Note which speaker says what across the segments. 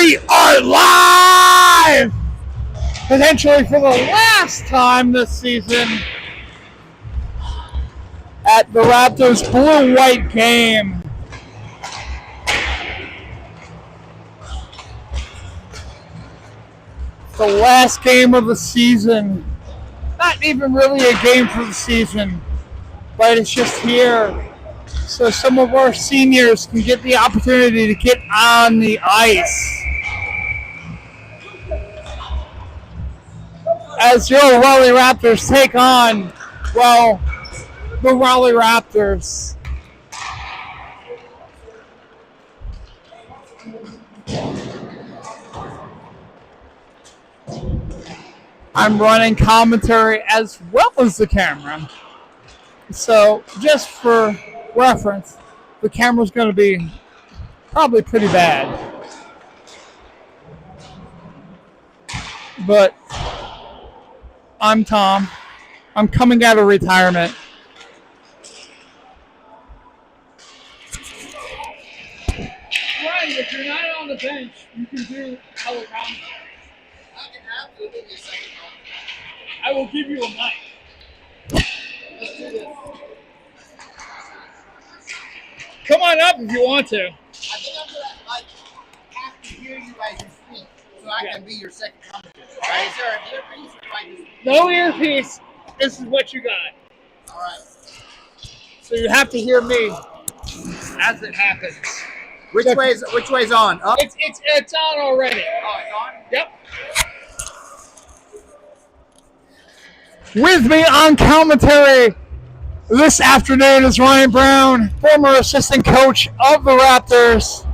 Speaker 1: We are live! Potentially for the last time this season at the Raptors blue-white game. The last game of the season. Not even really a game for the season, but it's just here so some of our seniors can get the opportunity to get on the ice. As your Raleigh Raptors take on, well, the Raleigh Raptors. I'm running commentary as well as the camera. So just for reference, the camera's going to be probably pretty bad. But I'm Tom. I'm coming out of retirement. Right, if you're not on the bench, you can do color commentary. I will give you a mic. Let's do this. Come on up if you want to.
Speaker 2: I think I'm gonna have to hear you guys speak so I can be your second commentator. Right? Is there an earpiece or
Speaker 1: No earpiece. This is what you got.
Speaker 2: All right.
Speaker 1: So you have to hear me as it happens.
Speaker 2: Which way's on? Up?
Speaker 1: It's on already.
Speaker 2: Oh, it's on?
Speaker 1: Yep. With me on commentary this afternoon is Ryan Brown, former assistant coach of the Raptors,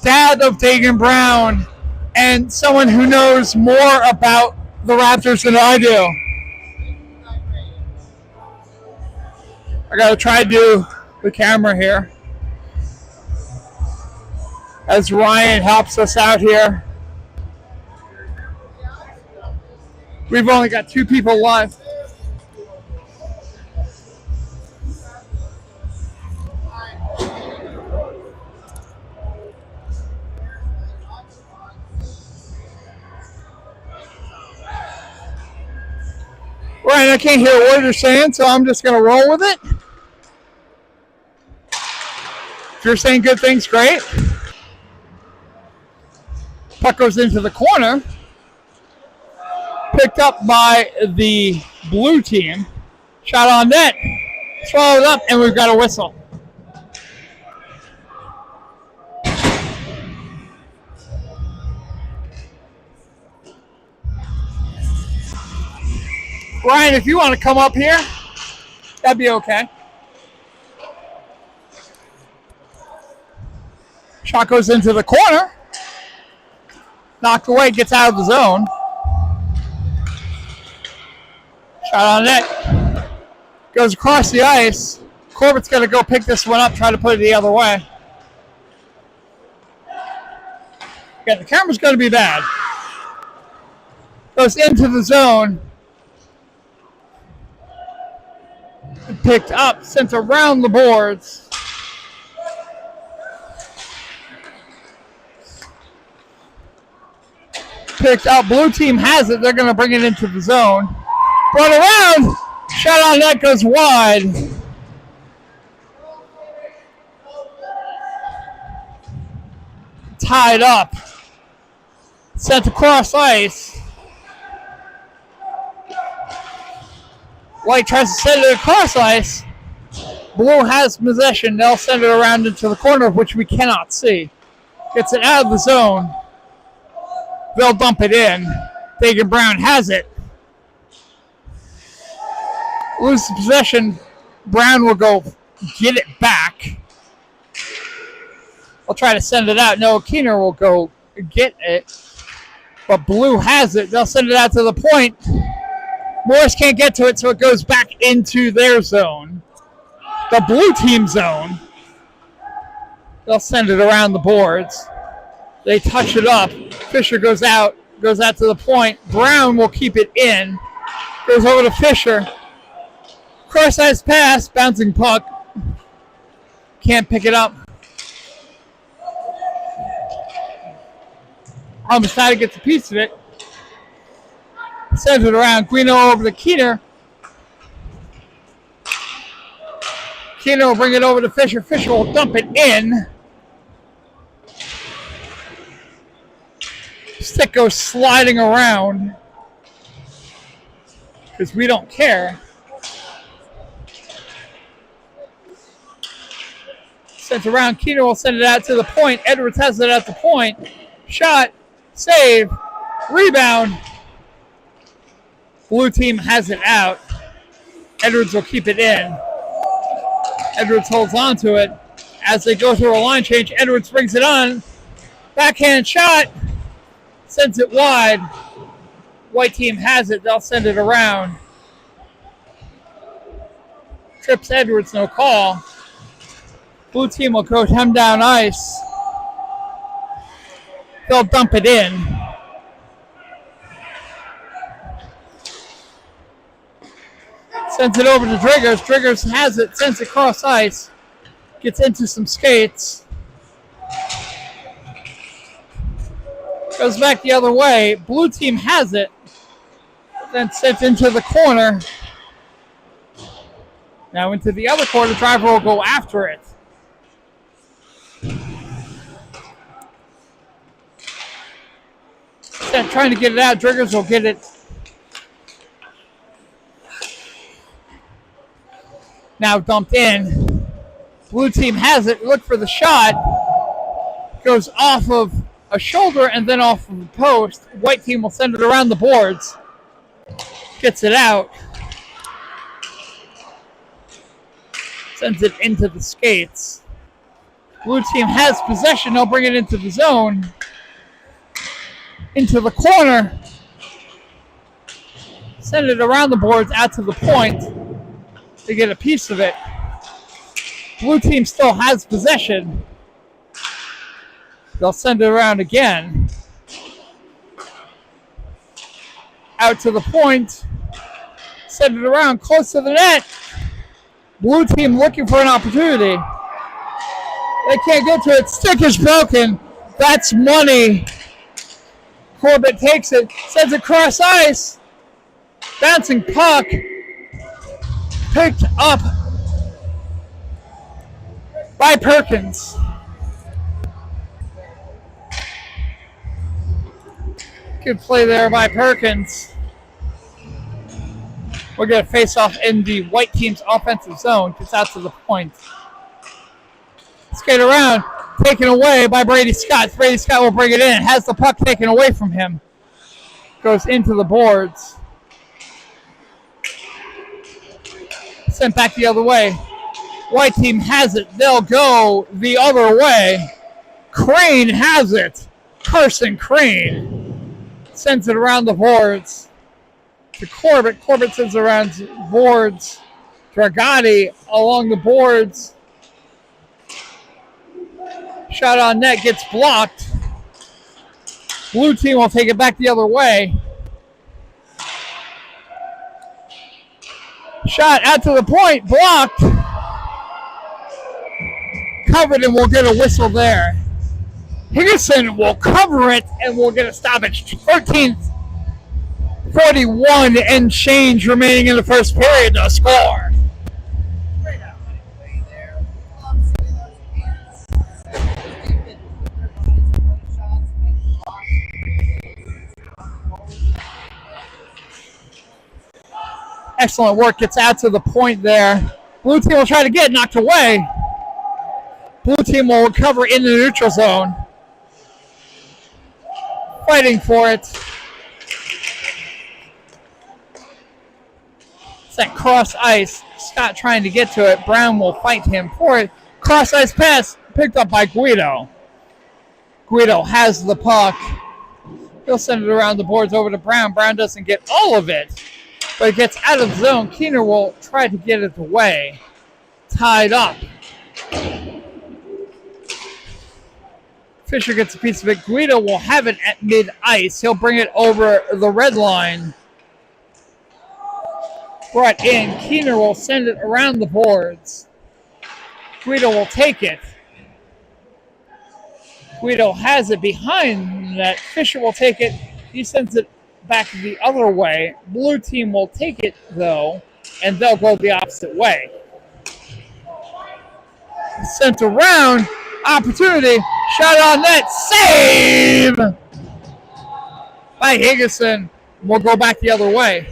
Speaker 1: dad of Dagan Brown, and someone who knows more about the Raptors than I do. I gotta try to do the camera here as Ryan helps us out here. We've only got 2 people live. Ryan, I can't hear what you're saying, so I'm just going to roll with it. If you're saying good things, great. Puck goes into the corner. Picked up by the blue team. Shot on net. Swallowed up, and we've got a whistle. Ryan, if you want to come up here, that'd be okay. Shot goes into the corner. Knocked away, gets out of the zone. Shot on net. Goes across the ice. Corbett's going to go pick this one up, try to put it the other way. Yeah, the camera's going to be bad. Goes into the zone. Picked up, sent around the boards. Picked up. Blue team has it. They're going to bring it into the zone. Brought around. Shot on net goes wide. Tied up. Sent across ice. White tries to send it across ice. Blue has possession. They'll send it around into the corner, which we cannot see. Gets it out of the zone. They'll dump it in. Dagan Brown has it. Loses possession. Brown will go get it back. I'll try to send it out. Noah Keener will go get it. But Blue has it. They'll send it out to the point. Morris can't get to it, so it goes back into their zone. The blue team zone. They'll send it around the boards. They touch it up. Fisher goes out to the point. Brown will keep it in. Goes over to Fisher. Cross-ice pass, bouncing puck. Can't pick it up. Homicide gets a piece of it. Sends it around. Guido over to Keener. Keener will bring it over to Fisher. Fisher will dump it in. Stick goes sliding around because we don't care. Sends around. Keener will send it out to the point. Edwards has it at the point. Shot. Save. Rebound. Blue team has it out. Edwards will keep it in. Edwards holds on to it. As they go through a line change, Edwards brings it on. Backhand shot. Sends it wide. White team has it. They'll send it around. Trips Edwards, no call. Blue team will go him down ice. They'll dump it in. Sends it over to Driggers. Driggers has it. Sends it across ice. Gets into some skates. Goes back the other way. Blue team has it. Then sent into the corner. Now into the other corner. Driver will go after it. Trying to get it out. Driggers will get it. Now dumped in. Blue team has it. Look for the shot. Goes off of a shoulder and then off of the post. White team will send it around the boards. Gets it out. Sends it into the skates. Blue team has possession. They'll bring it into the zone. Into the corner. Send it around the boards out to the point to get a piece of it. Blue team still has possession. They'll send it around again. Out to the point. Send it around close to the net. Blue team looking for an opportunity. They can't get to it. Stick is broken. That's money. Corbett takes it. Sends it across ice. Bouncing puck. Picked up by Perkins. Good play there by Perkins. We'll get a face-off in the white team's offensive zone. Gets out to the point. Skate around. Taken away by Brady Scott. Brady Scott will bring it in. Has the puck taken away from him. Goes into the boards. Sent back the other way. White team has it. They'll go the other way. Crane has it. Carson Crane sends it around the boards to Corbett. Corbett sends it around the boards. Dragati along the boards. Shot on net gets blocked. Blue team will take it back the other way. Shot out to the point, blocked. Covered, and we'll get a whistle there. Higginson will cover it, and we'll get a stoppage. 13:41 and change remaining in the first period to score. Excellent work. Gets out to the point there. Blue team will try to get it knocked away. Blue team will recover in the neutral zone. Fighting for it. It's that cross ice. Scott trying to get to it. Brown will fight him for it. Cross ice pass picked up by Guido. Guido has the puck. He'll send it around the boards over to Brown. Brown doesn't get all of it, but it gets out of the zone. Keener will try to get it away. Tied up. Fisher gets a piece of it. Guido will have it at mid-ice. He'll bring it over the red line. Brought in. Keener will send it around the boards. Guido will take it. Guido has it behind the net. Fisher will take it. He sends it back the other way. Blue team will take it, though, and they'll go the opposite way. Sent around. Opportunity. Shot on net. Save by Higginson. We'll go back the other way.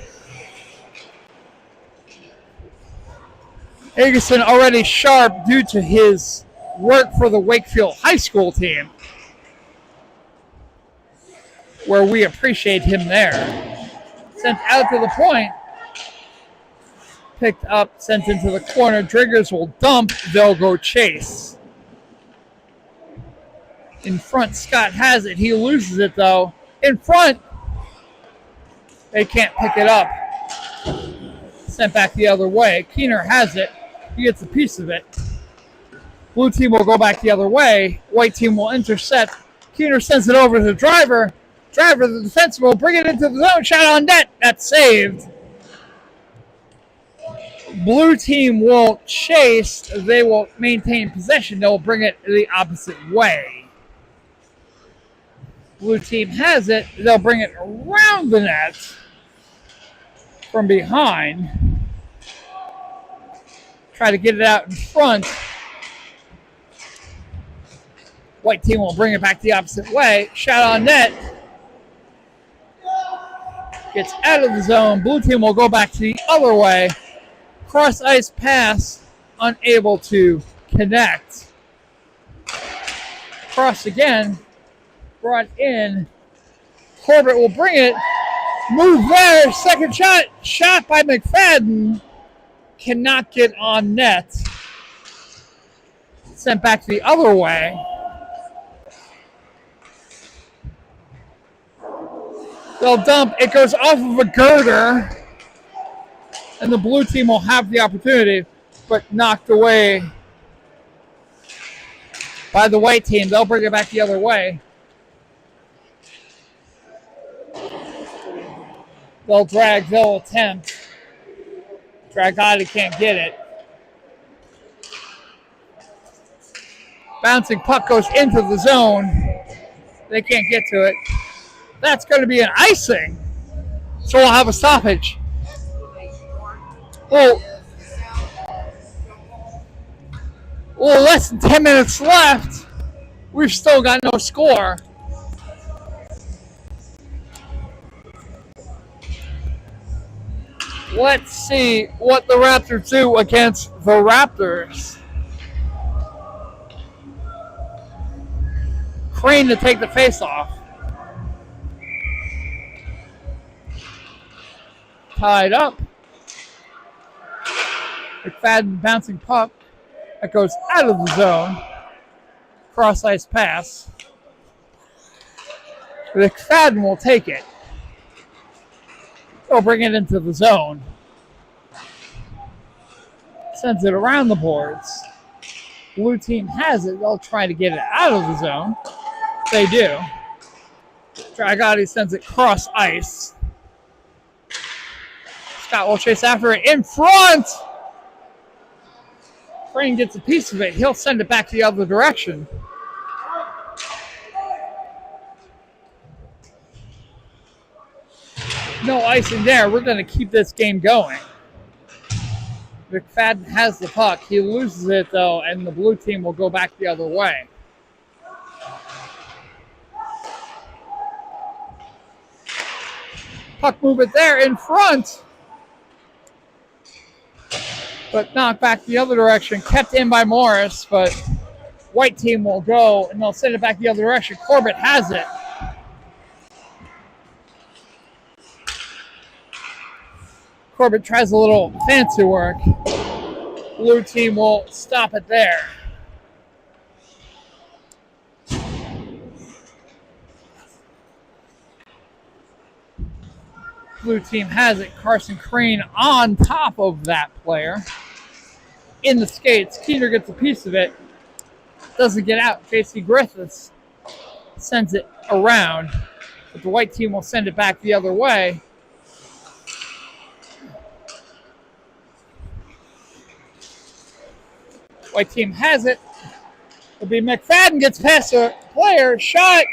Speaker 1: Higginson already sharp due to his work for the Wakefield High School team, where we appreciate him there. Sent out to the point. Picked up, sent into the corner. Driggers will dump. They'll go chase. In front, Scott has it. He loses it, though. In front, they can't pick it up. Sent back the other way. Keener has it. He gets a piece of it. Blue team will go back the other way. White team will intercept. Keener sends it over to the driver. Driver, the defenseman, will bring it into the zone. Shot on net. That's saved. Blue team will chase. They will maintain possession. They'll bring it the opposite way. Blue team has it. They'll bring it around the net from behind. Try to get it out in front. White team will bring it back the opposite way. Shot on net. Gets out of the zone. Blue team will go back to the other way. Cross ice pass. Unable to connect. Cross again. Brought in. Corbett will bring it. Move there. Second shot. Shot by McFadden. Cannot get on net. Sent back the other way. They'll dump. It goes off of a girder. And the blue team will have the opportunity, but knocked away by the white team. They'll bring it back the other way. They'll drag. They'll attempt. Dragati can't get it. Bouncing puck goes into the zone. They can't get to it. That's going to be an icing. So we'll have a stoppage. Well, less than 10 minutes left. We've still got no score. Let's see what the Raptors do against the Raptors. Crane to take the face-off. Tied up. McFadden bouncing puck. That goes out of the zone. Cross-ice pass. McFadden will take it. They'll bring it into the zone. Sends it around the boards. Blue team has it. They'll try to get it out of the zone. They do. Dragati sends it cross ice. Scott will chase after it in front. Crane gets a piece of it. He'll send it back the other direction. No icing there. We're going to keep this game going. McFadden has the puck. He loses it, though, and the blue team will go back the other way. Puck movement there in front. But knocked back the other direction. Kept in by Morris, but white team will go, and they'll send it back the other direction. Corbett has it. Corbett tries a little fancy work. Blue team will stop it there. Blue team has it. Carson Crane on top of that player. In the skates. Keener gets a piece of it. Doesn't get out. Casey Griffiths sends it around. But the white team will send it back the other way. White team has it. It'll be McFadden gets past the player. Shot.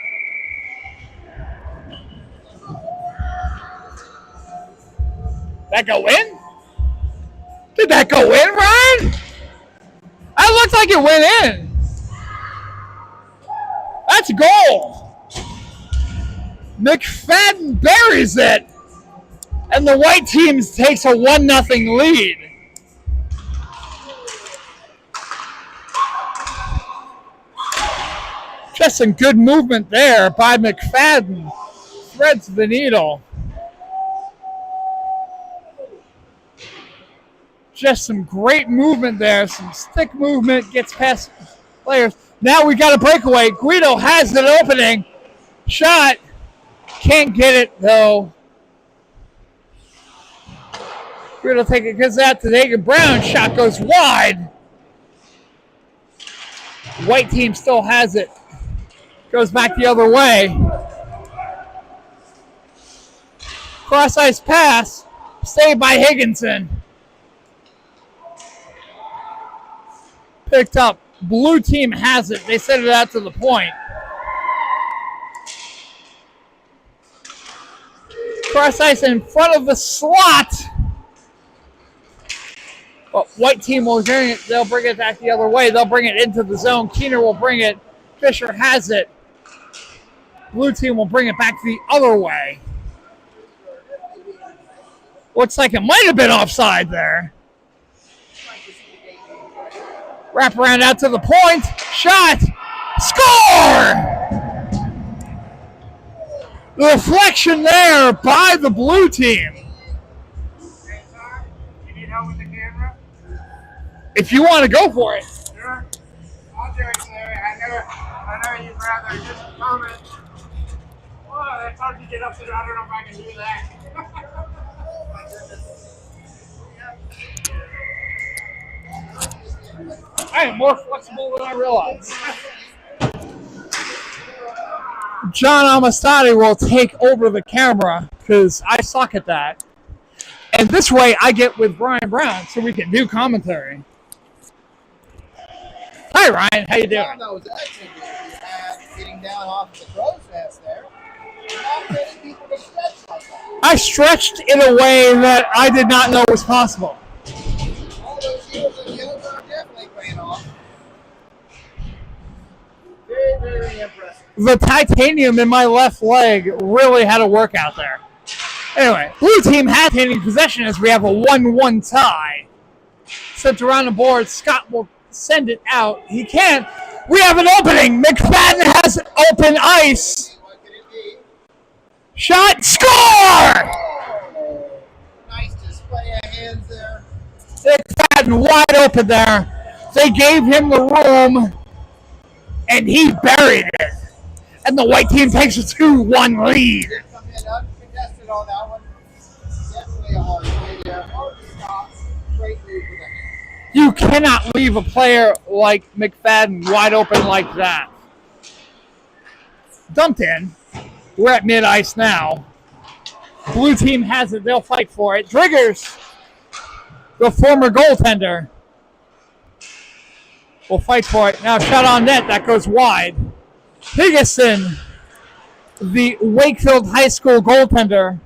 Speaker 1: That go in? Did that go in, Ryan? That looked like it went in. That's a goal. McFadden buries it. And the white team takes a 1-0 lead. Just some good movement there by McFadden. Threads the needle. Just some great movement there. Some stick movement. Gets past players. Now we got a breakaway. Guido has an opening. Shot. Can't get it, though. Guido take it. Goes out to Hagen Brown. Shot goes wide. White team still has it. Goes back the other way. Cross ice pass. Saved by Higginson. Picked up. Blue team has it. They sent it out to the point. Cross ice in front of the slot. But white team will bring it. They'll bring it back the other way. They'll bring it into the zone. Keener will bring it. Fisher has it. Blue team will bring it back the other way. Looks like it might have been offside there. Wrap around out to the point. Shot. Score! The deflection there by the blue team.
Speaker 3: You need help with the camera?
Speaker 1: If you want to go for it.
Speaker 3: Sure. I'll do it, Larry. I know you'd rather just comment. Well, that's hard to get up to. I don't know if I can do that.
Speaker 1: I am more flexible than I realized. John Amistadi will take over the camera because I suck at that. And this way I get with Brian Brown so we can do commentary. Hi, Ryan. How you doing?
Speaker 2: That was excellent. You had getting down off the crow's nest there. Not many people can stretch like that.
Speaker 1: I stretched in a way that I did not know was possible.
Speaker 2: All those heels and yellows are definitely paying off. Very, very impressive.
Speaker 1: The titanium in my left leg really had a workout there. Anyway, blue team has taking possession as we have a 1-1 tie. Sent around the board. Scott will send it out. He can't. We have an opening. McFadden has open ice.
Speaker 2: What could it be?
Speaker 1: Shot. Score!
Speaker 2: Oh, nice display of hands there.
Speaker 1: McFadden wide open there. They gave him the room, and he buried it. And the white team takes a 2-1 lead.
Speaker 2: Come in uncontested on that one. Definitely a hard play there. Hard to stop. Great move with the hands.
Speaker 1: You cannot leave a player like McFadden wide open like that. Dumped in. We're at mid-ice now. Blue team has it. They'll fight for it. Driggers, the former goaltender, will fight for it. Now shot on net. That goes wide. Higginson, the Wakefield High School goaltender,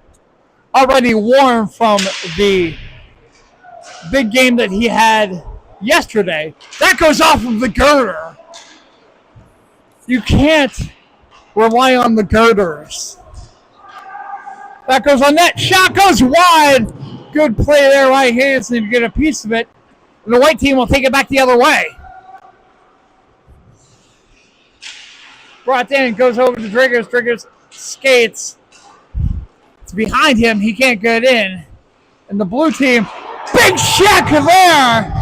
Speaker 1: already warm from the big game that he had yesterday. That goes off of the girder. You can't rely on the girders. That goes on net. Shot goes wide. Good play there by Higginson to get a piece of it. And the white team will take it back the other way. Brought in, goes over to Driggers. Driggers skates. It's behind him. He can't get in. And the blue team, big check there.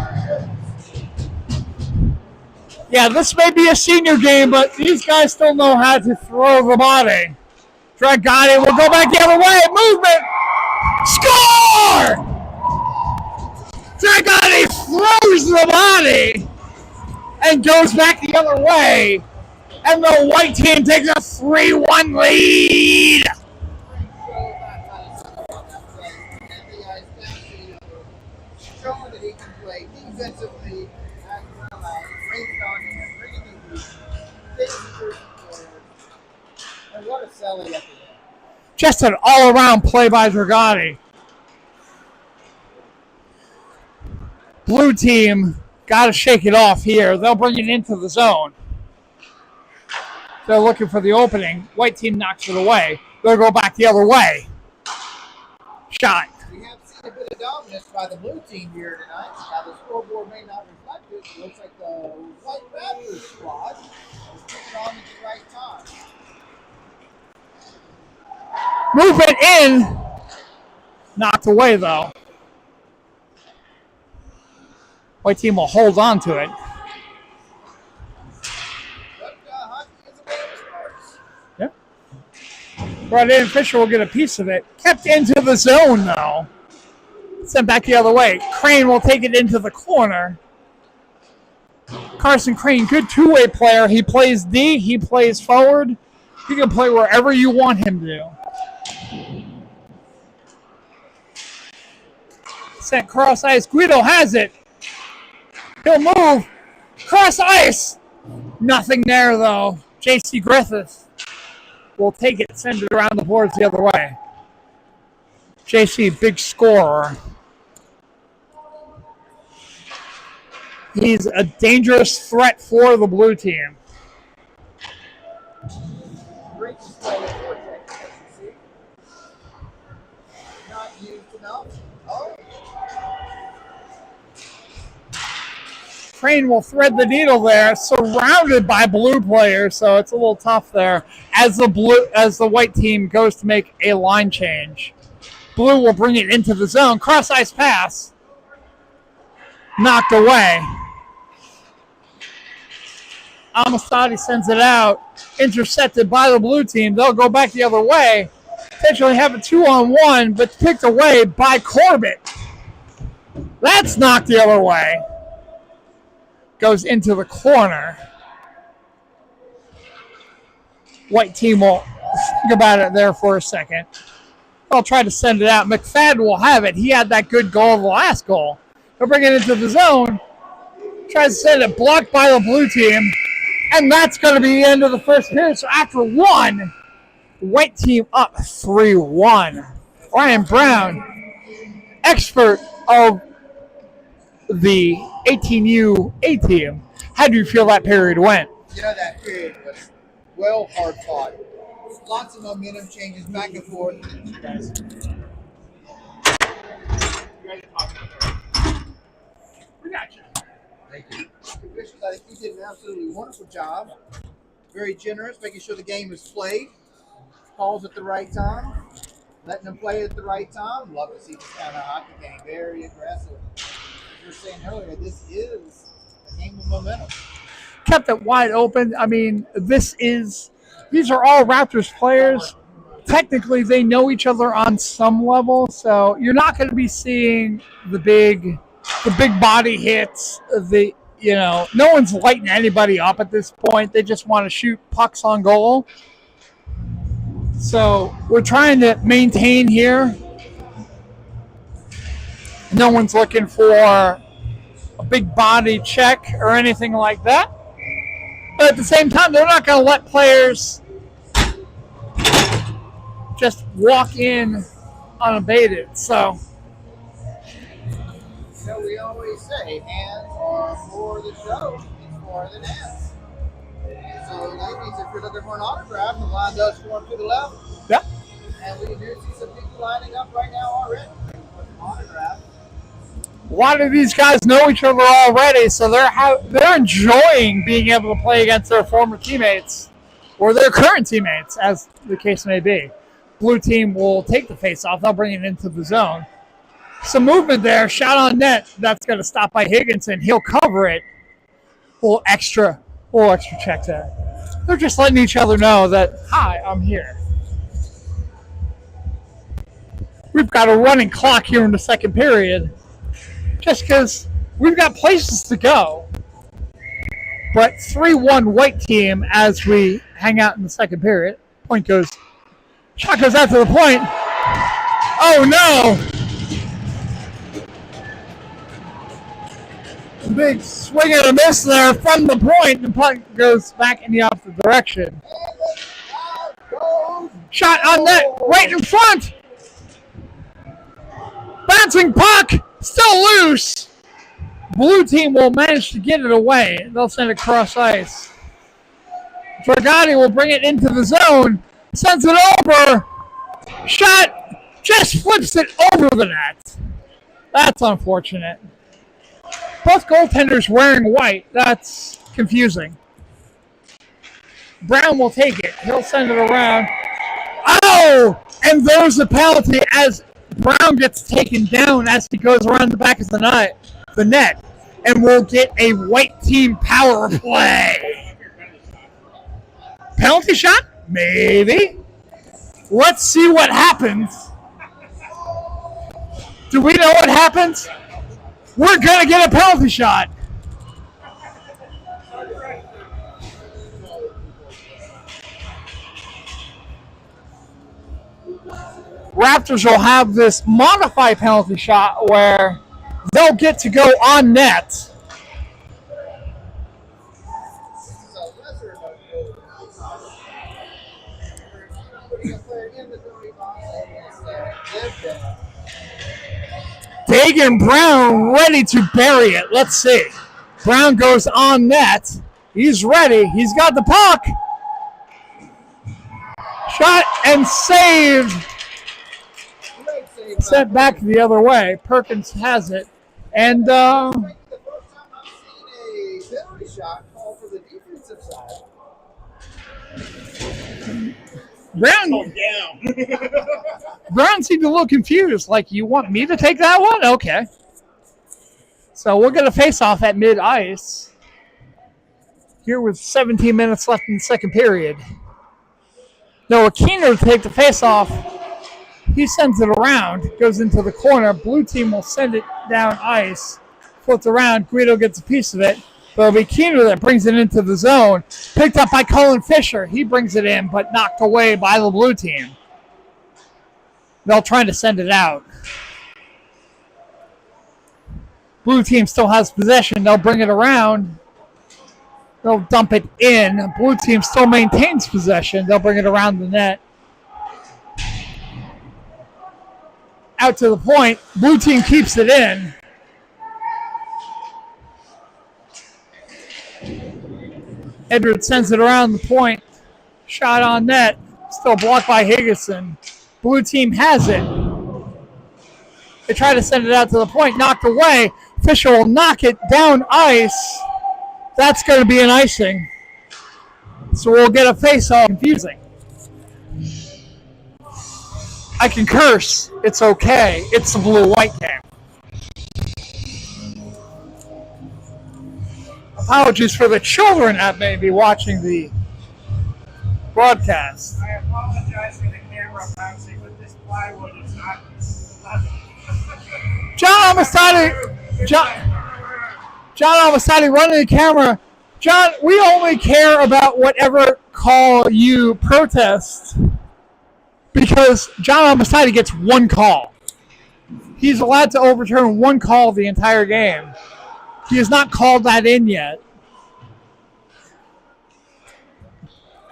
Speaker 1: Yeah, this may be a senior game, but these guys still know how to throw the body. Dragani will go back the other way. Movement. Score! Dragani throws the body and goes back the other way. And the white team takes a 3-1 lead.
Speaker 2: Showing that he can play defensively as well as raised on him, bringing the players. And what a selling up there.
Speaker 1: Just an all-around play by Dragani. Blue team got to shake it off here. They'll bring it into the zone. They're looking for the opening. White team knocks it away. They'll go back the other way. Shot.
Speaker 2: We have seen a bit of dominance by the blue team here tonight. Now, the scoreboard may not reflect it. It looks like the white Raptors squad is kicking on at the right time.
Speaker 1: Movement in. Knocked away, though. White team will hold on to it. Yeah. Brought in. Fisher will get a piece of it. Kept into the zone, though. Sent back the other way. Crane will take it into the corner. Carson Crane, good two-way player. He plays D. He plays forward. He can play wherever you want him to. Sent cross ice. Guido has it. He'll move. Cross ice. Nothing there, though. J.C. Griffith will take it, send it around the boards the other way. J.C., big scorer. He's a dangerous threat for the blue team.
Speaker 2: Great display of vortex, as you see. Not used enough. Oh.
Speaker 1: Crane will thread the needle there, surrounded by blue players, so it's a little tough there as the white team goes to make a line change. Blue will bring it into the zone. Cross ice pass. Knocked away. Amistadi sends it out. Intercepted by the blue team. They'll go back the other way. Potentially have a 2-on-1, but picked away by Corbett. That's knocked the other way. Goes into the corner. White team will think about it there for a second. They'll try to send it out. McFadden will have it. He had that good goal, the last goal. He'll bring it into the zone. Tries to send it, blocked by the blue team. And that's going to be the end of the first period. So after one, white team up 3-1. Ryan Brown, expert of the 18U A team. How do you feel that period went?
Speaker 2: You know, that period was well hard fought. Lots of momentum changes back and forth.
Speaker 3: You guys we got you.
Speaker 2: Thank you. Officials, I think you did an absolutely wonderful job. Very generous, making sure the game is played. Calls at the right time. Letting them play at the right time. Love to see this kind of hockey game. Very aggressive. As you were saying earlier, this is a game of momentum.
Speaker 1: Kept it wide open. I mean, these are all Raptors players. Technically, they know each other on some level, so you're not going to be seeing the big body hits. No one's lighting anybody up at this point. They just want to shoot pucks on goal. So we're trying to maintain here. No one's looking for a big body check or anything like that. But at the same time, they're not going to let players just walk in unabated. So
Speaker 2: we always say, hands are for the show, it's for the dance. So, ladies, if you're looking for an autograph, the line does form to the left.
Speaker 1: yeah,
Speaker 2: And we do see some people lining up right now already for some autographs.
Speaker 1: a lot of these guys know each other already, so they're enjoying being able to play against their former teammates or their current teammates, as the case may be. Blue team will take the face-off. They'll bring it into the zone. Some movement there. Shot on net. That's going to stop by Higginson. He'll cover it. A little extra check there. They're just letting each other know that, hi, I'm here. We've got a running clock here in the second period just because we've got places to go. But 3-1 white team as we hang out in the second period. Shot goes out to the point. Oh, no. Big swing and a miss there from the point. The puck goes back in the opposite direction. Shot on net, right in front. Bouncing puck, still loose. Blue team will manage to get it away. They'll send it cross ice. Dragati will bring it into the zone, sends it over. Shot, just flips it over the net. That's unfortunate. Both goaltenders wearing white. That's confusing. Brown will take it. He'll send it around. Oh! And there's the penalty as Brown gets taken down as he goes around the back of the net. And we'll get a white team power play. Penalty shot? Maybe. Let's see what happens. Do we know what happens? We're going to get a penalty shot. Raptors will have this modified penalty shot where they'll get to go on net. Dagan Brown ready to bury it. Let's see. Brown goes on net. He's ready. He's got the puck. Shot and saved. Sent back the other way. Perkins has it. And
Speaker 2: The first time I've seen a penalty shot call for the defensive side.
Speaker 1: Brown seemed a little confused. Like, you want me to take that one? Okay. So we'll get a face-off at mid-ice. Here with 17 minutes left in the second period. Noah Keener to take the face-off. He sends it around. Goes into the corner. Blue team will send it down ice. Floats around. Guido gets a piece of it. But it'll be Keener that brings it into the zone. Picked up by Colin Fisher. He brings it in, but knocked away by the blue team. They'll try to send it out. Blue team still has possession. They'll bring it around. They'll dump it in. Blue team still maintains possession. They'll bring it around the net. Out to the point. Blue team keeps it in. Edwards sends it around the point. Shot on net. Still blocked by Higginson. Blue team has it. They try to send it out to the point. Knocked away. Fisher will knock it down ice. That's going to be an icing. So we'll get a face-off. Confusing. I can curse. It's okay. It's the blue-white game. Apologies for the children that may be watching the broadcast.
Speaker 3: I apologize for the camera bouncing with this plywood. It's not level.
Speaker 1: John Amistadi running the camera. John, we only care about whatever call you protest because John Amistadi gets one call. He's allowed to overturn one call the entire game. He has not called that in yet.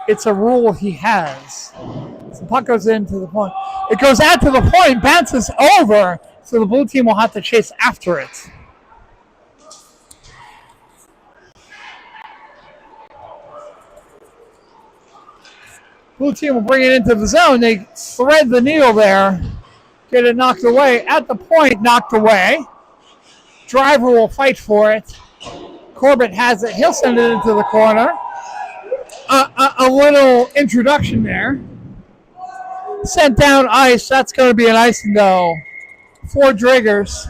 Speaker 1: It's a rule he has. So the puck goes into the point. It goes out to the point, bounces over, so the blue team will have to chase after it. Blue team will bring it into the zone. They thread the needle there. Get it knocked away. At the point, knocked away. Driver will fight for it. Corbett has it. He'll send it into the corner. A little introduction there. Sent down ice. That's going to be an icing, though. For Driggers.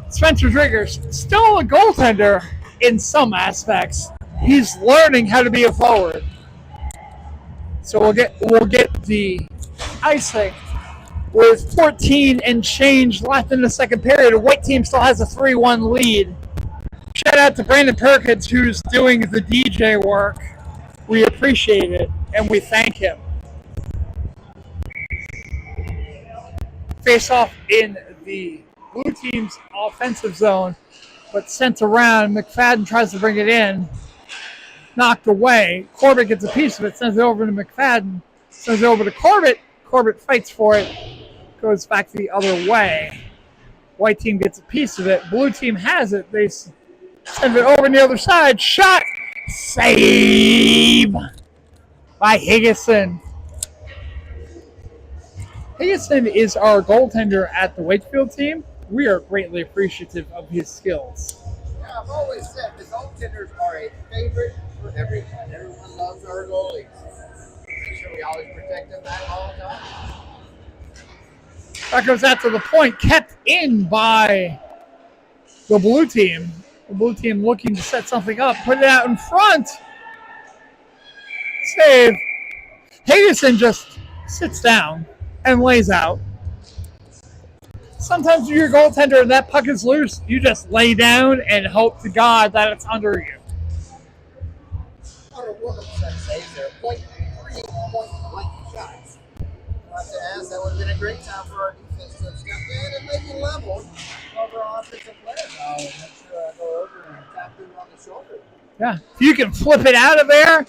Speaker 1: Spencer Driggers, still a goaltender in some aspects. He's learning how to be a forward. So we'll get the icing. With 14 and change left in the second period, the white team still has a 3-1 lead. Shout out to Brandon Perkins, who's doing the DJ work. We appreciate it, and we thank him. Face off in the blue team's offensive zone, but sent around. McFadden tries to bring it in. Knocked away. Corbett gets a piece of it, sends it over to McFadden. Sends it over to Corbett. Corbett fights for it. Goes back the other way. White team gets a piece of it. Blue team has it. They send it over on the other side. Shot. Save by Higginson. Higginson is our goaltender at the Wakefield team. We are greatly appreciative of his skills.
Speaker 2: Yeah, I've always said the goaltenders are a favorite for everyone. Everyone loves our goalies. Make sure we always protect them that all the time.
Speaker 1: That goes out to the point, kept in by the blue team. The blue team looking to set something up, put it out in front. Save. Higginson just sits down and lays out. Sometimes when you're a goaltender and that puck is loose, you just lay down and hope to God that it's under you.
Speaker 2: What a 100% save there. 0.3 point blank shots. Not to ask, that would have been a great time for our defense to have stepped in and maybe leveled over our offensive player. I'll make sure I go over and tap him on the shoulder.
Speaker 1: Yeah, if you can flip it out of there,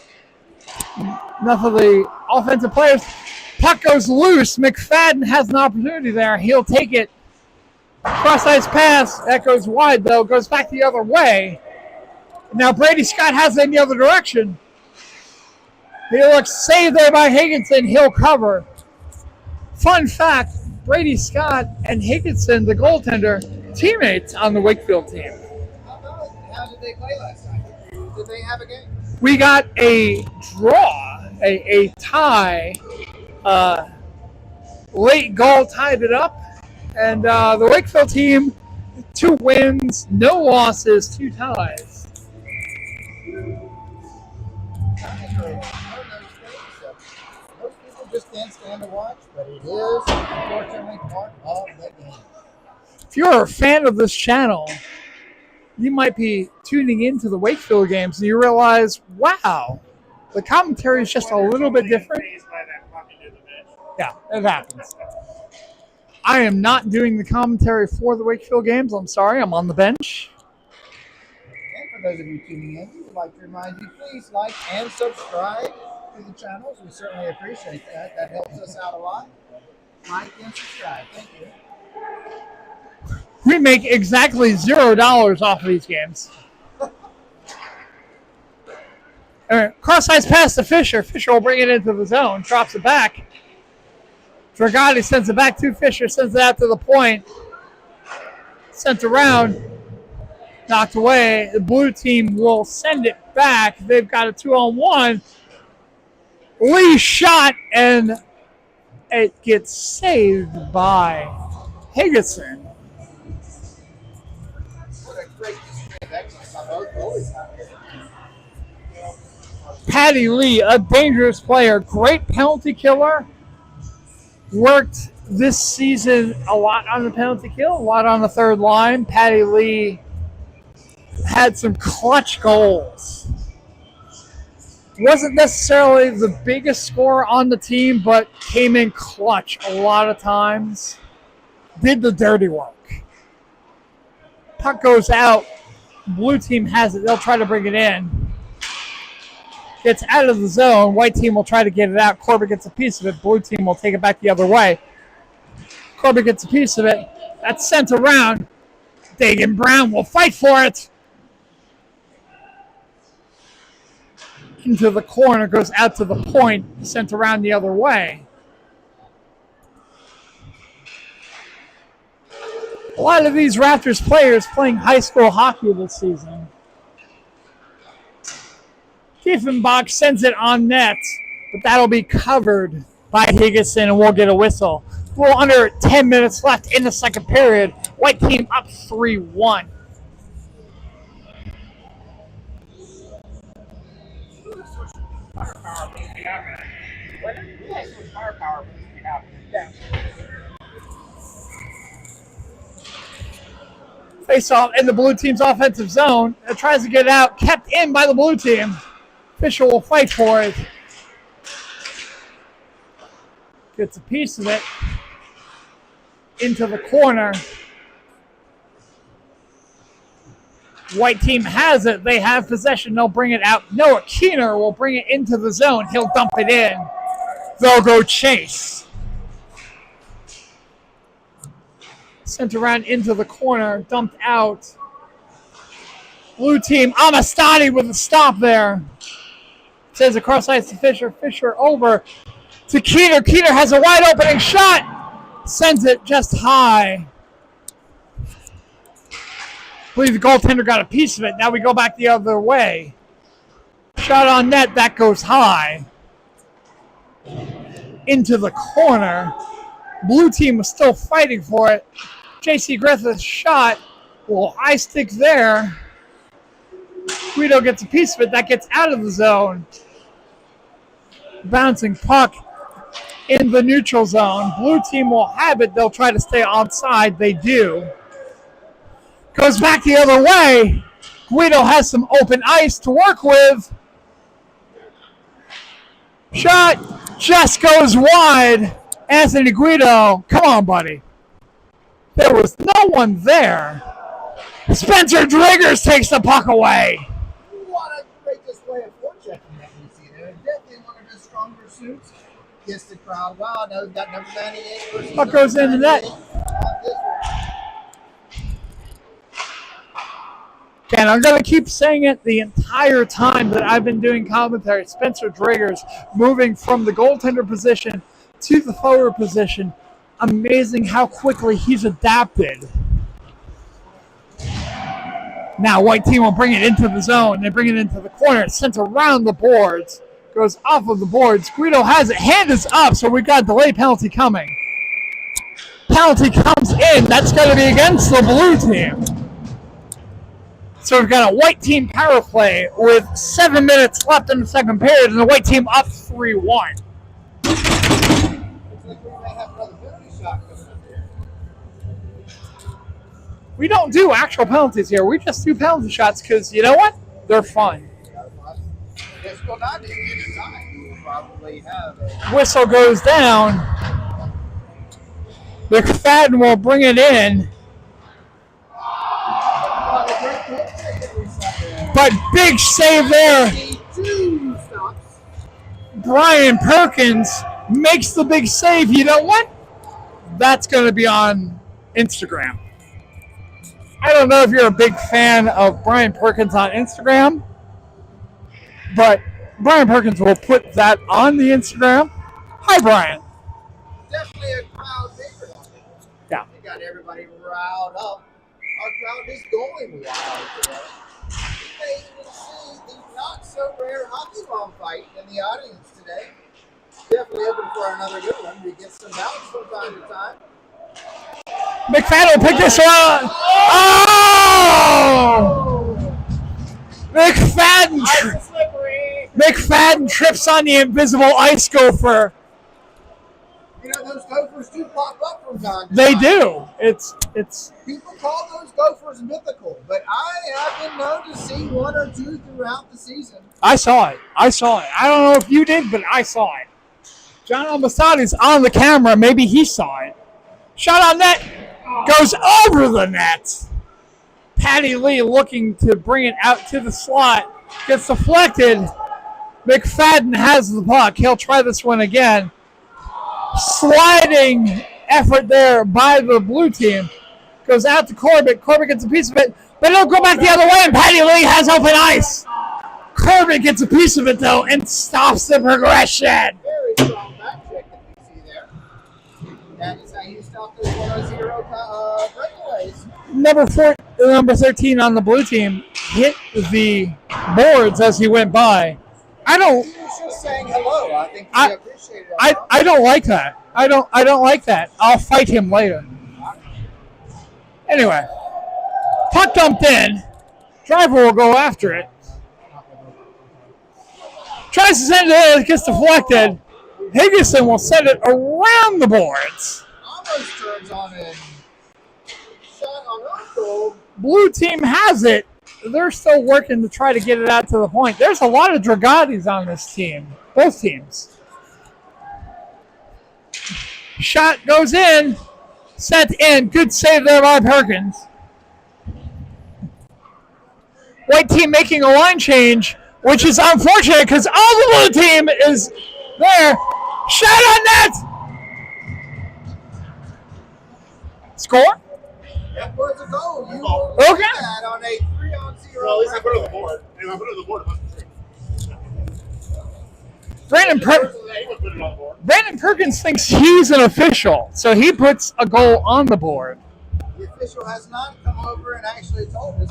Speaker 1: enough of the offensive players. Puck goes loose. McFadden has an opportunity there. He'll take it. Cross-ice pass. That goes wide, though. Goes back the other way. Now Brady Scott has it in the other direction. He looks saved there by Higginson. He'll cover. Fun fact, Brady Scott and Higginson, the goaltender, teammates on the Wakefield team.
Speaker 2: How did they play last night? Did they have a game?
Speaker 1: We got a draw, a tie. Late goal tied it up. And the Wakefield team, 2 wins, no losses, 2 ties.
Speaker 2: Most people just can't stand to watch, but it is unfortunately part of the game.
Speaker 1: If you're a fan of this channel, you might be tuning into the Wakefield games and you realize, wow, the commentary is just a little bit different. Yeah, it happens. I am not doing the commentary for the Wakefield games. I'm sorry, I'm on the bench.
Speaker 2: And for those of you tuning in, we would like to remind you, please like and subscribe to the channels. We certainly appreciate that. That helps us out a lot. Like and subscribe. Thank you.
Speaker 1: We make exactly $0 off of these games. All right, cross-ice pass to Fisher. Fisher will bring it into the zone, drops it back. Dragati sends it back to Fisher, sends it out to the point. Sent around, knocked away. The blue team will send it back. They've got a 2-on-1. Lee shot, and it gets saved by Higginson.
Speaker 2: What a great display of excellence by both goalies out here.
Speaker 1: Patty Lee, a dangerous player, great penalty killer. Worked this season a lot on the penalty kill, a lot on the third line. Patty Lee had some clutch goals. Wasn't necessarily the biggest scorer on the team, but came in clutch a lot of times. Did the dirty work. Puck goes out. Blue team has it. They'll try to bring it in. Gets out of the zone. White team will try to get it out. Corbett gets a piece of it. Blue team will take it back the other way. Corbett gets a piece of it. That's sent around. Dagan Brown will fight for it. Into the corner. Goes out to the point. Sent around the other way. A lot of these Raptors players playing high school hockey this season. Kiefenbach sends it on net, but that'll be covered by Higginson, and we'll get a whistle. Well, under 10 minutes left in the second period. White team up 3-1. Face off in the blue team's offensive zone. It tries to get out, kept in by the blue team. Fisher will fight for it. Gets a piece of it into the corner. White team has it. They have possession. They'll bring it out. Noah Keener will bring it into the zone. He'll dump it in. They'll go chase. Sent around into the corner, dumped out. Blue team, Amistadi with a stop there. Sends across ice to Fisher. Fisher over to Keener. Keener has a wide opening shot. Sends it just high. I believe the goaltender got a piece of it. Now we go back the other way. Shot on net, that goes high. Into the corner. Blue team was still fighting for it. J.C. Griffith's shot. Well, high stick there. Guido gets a piece of it. That gets out of the zone. Bouncing puck in the neutral zone. Blue team will have it. They'll try to stay onside. They do. Goes back the other way. Guido has some open ice to work with. Shot just goes wide. Anthony Guido, come on, buddy. There was no one there. Spencer Driggers takes the puck away.
Speaker 2: What a great display of forechecking that we see there. Definitely one of his stronger suits. Gets the crowd. Wow, now we've got number 98 versus
Speaker 1: Puck goes into net. And I'm going to keep saying it the entire time that I've been doing commentary. Spencer Driggers moving from the goaltender position to the forward position. Amazing how quickly he's adapted. Now white team will bring it into the zone. They bring it into the corner. It's sent around the boards. Goes off of the boards. Guido has it. Hand is up, so we've got a delay penalty coming. Penalty comes in. That's going to be against the blue team. So we've got a white team power play with 7 minutes left in the second period, and the white team up 3-1.
Speaker 2: Looks like we may have another penalty shot coming up here.
Speaker 1: We don't do actual penalties here. We just do penalty shots because, you know what? They're fun.
Speaker 2: Let's go down to the time. We'll probably have a
Speaker 1: Whistle goes down. McFadden will bring it in. But big save there. Brian Perkins makes the big save. You know what? That's going to be on Instagram. I don't know if you're a big fan of Brian Perkins on Instagram, but Brian Perkins will put that on the Instagram. Hi, Brian.
Speaker 2: definitely a crowd favorite on it.
Speaker 1: Yeah.
Speaker 2: They got everybody riled up. Our crowd is going wild today. You may even see the not so rare hockey bomb fight in the audience today. Definitely hoping for another good one. We get some bounce from time to time.
Speaker 1: McFadden will pick this one up. Oh! McFadden trips on the invisible ice gopher.
Speaker 2: You know, those gophers do pop up from time to
Speaker 1: They
Speaker 2: time.
Speaker 1: do. It's.
Speaker 2: People call those gophers mythical, but I have been known to see one or two throughout the season.
Speaker 1: I saw it. I don't know if you did, but I saw it. John Almasadi's on the camera. Maybe he saw it. Shot on net. Goes over the net. Patty Lee looking to bring it out to the slot. Gets deflected. McFadden has the puck. He'll try this one again. Sliding effort there by the blue team. Goes out to Corbett. Corbett gets a piece of it, but it'll go back the other way, and Patty Lee has open ice. Corbett gets a piece of it, though, and stops the progression.
Speaker 2: Very strong back check that we see there. That is how you stop those 1-0 breakaways.
Speaker 1: Number 13 on the blue team hit the boards as he went by.
Speaker 2: He was just saying hello. I think he appreciated it.
Speaker 1: I don't like that. I don't like that. I'll fight him later. Anyway, puck dumped in. Driver will go after it. Tries to send it in. It gets deflected. Higginson will send it around the boards.
Speaker 2: Almost turns on a shot on our goal.
Speaker 1: Blue team has it. They're still working to try to get it out to the point. There's a lot of Dragatis on this team. Both teams. Shot goes in. Sent in. Good save there by Perkins. White team making a line change, which is unfortunate because all the blue team is there. Shot on net. Score?
Speaker 2: That was a goal. You will
Speaker 1: Okay.
Speaker 2: do that on a 3-on-0.
Speaker 3: Well, at least I put it on the board. And if I put it on the board, it must be true.
Speaker 1: Brandon Perkins thinks he's an official, so he puts a goal on the board.
Speaker 2: The official has not come over and actually told us.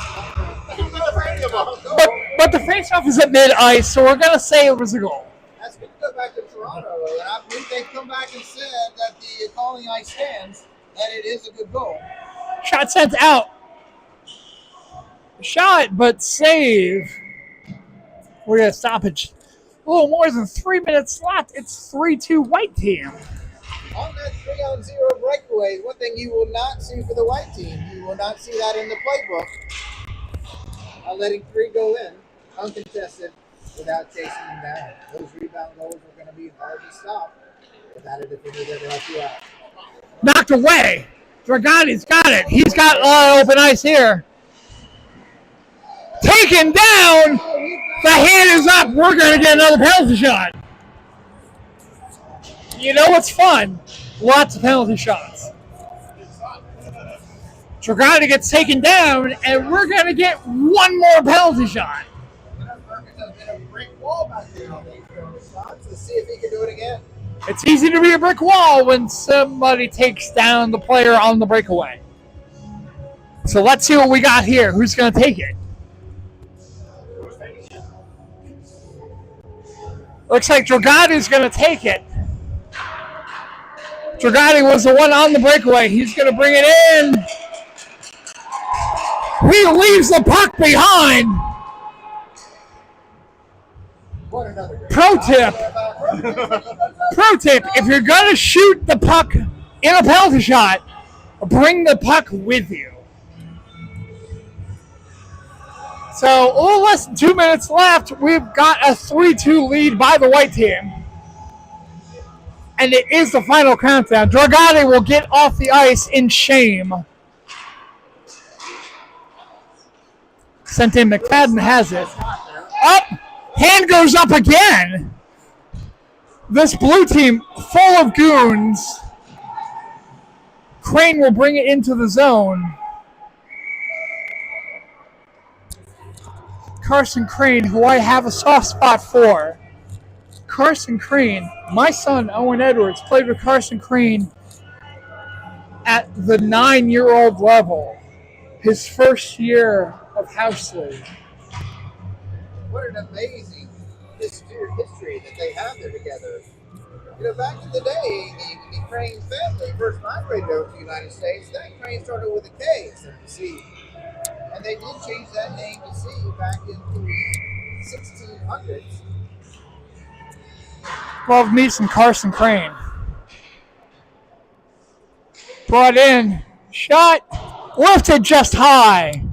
Speaker 1: But the faceoff is at mid-ice, so we're going to say it was a goal.
Speaker 2: That's going to go back to Toronto, and I believe they've come back and said that the calling ice stands, that it is a good goal.
Speaker 1: Shot sent out. Shot, but save. We're going to stop it. A little more than 3 minutes left. It's 3-2 white team.
Speaker 2: On that 3-on-0 breakaway, one thing you will not see for the white team, you will not see that in the playbook. Letting 3 go in, uncontested, without chasing them down. Those rebound goals are going to be hard to stop without a defender there to help you out.
Speaker 1: Knocked away. Dragani's got it. He's got open ice here. Taken down. The hand is up. We're going to get another penalty shot. You know what's fun? Lots of penalty shots. Dragani gets taken down, and we're going to get one more penalty shot.
Speaker 2: Let's see if he can do it again.
Speaker 1: It's easy to be a brick wall when somebody takes down the player on the breakaway. So let's see what we got here. Who's going to take it? Looks like Dragati's going to take it. Dragati was the one on the breakaway. He's going to bring it in. He leaves the puck behind. Pro tip, if you're going to shoot the puck in a penalty shot, bring the puck with you. So a little less than 2 minutes left. We've got a 3-2 lead by the white team. And it is the final countdown. Dragati will get off the ice in shame. Sent in. McFadden has it. Up. Hand goes up again. This blue team full of goons. Crane will bring it into the zone. Carson Crane, who I have a soft spot for. Carson Crane, my son Owen Edwards played with Carson Crane at the 9-year-old level, his first year of house league.
Speaker 2: What an amazing history that they have there together. You know, back in the day, the Crane family first migrated over to the United States. That Crane started with a K instead of a C. And they did change that name to C back in the 1600s.
Speaker 1: Love me some Carson Crane. Brought in, shot, lifted just high.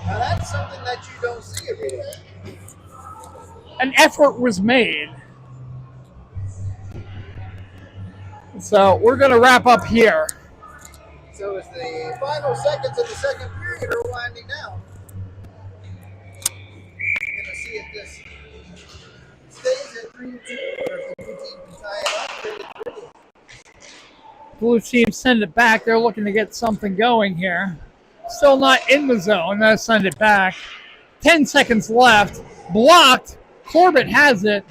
Speaker 2: Now that's something that you don't see every day.
Speaker 1: An effort was made. So we're going to wrap up here.
Speaker 2: So as the final seconds of the second period are winding down, we're going to see if this stays at 3-2 or if the blue team can tie it up 3-3.
Speaker 1: Blue team send it back. They're looking to get something going here. Still not in the zone. They'll send it back. 10 seconds left. Blocked. Corbett has it.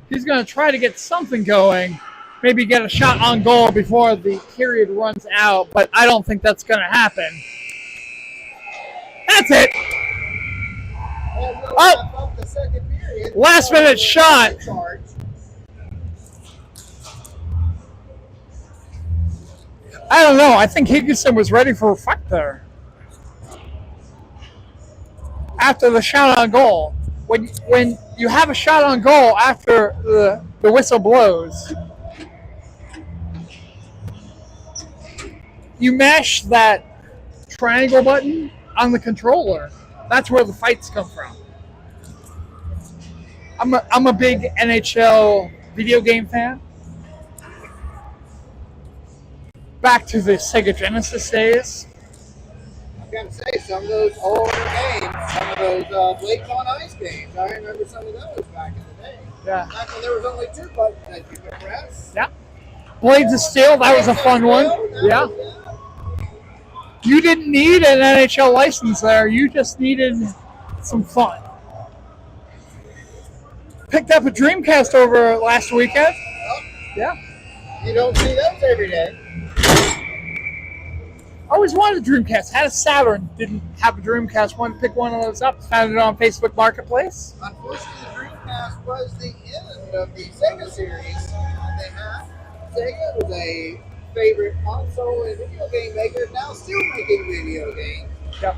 Speaker 1: He's going to try to get something going. Maybe get a shot on goal before the period runs out, but I don't think that's going to happen. That's it. Oh, last minute shot. I don't know. I think Higginson was ready for a fight there. After the shot on goal. When you have a shot on goal after the whistle blows, you mash that triangle button on the controller. That's where the fights come from. I'm a big NHL video game fan. Back to the Sega Genesis days.
Speaker 2: I gotta say, some of those older games, some of those Blades on Ice games, I remember some of those back in the day.
Speaker 1: Yeah.
Speaker 2: Back when there was only 2 buttons that you could press.
Speaker 1: Yeah. Blades of Steel, that was a fun one. Yeah. You didn't need an NHL license there. You just needed some fun. Picked up a Dreamcast over last weekend. Yeah.
Speaker 2: You don't see those every day.
Speaker 1: I always wanted a Dreamcast. Had a Saturn. Didn't have a Dreamcast. Wanted to pick one of those up. Found it on Facebook Marketplace.
Speaker 2: Unfortunately, the Dreamcast was the end of the Sega series they had. Sega was a favorite console and video game maker, now still making video games.
Speaker 1: Yep.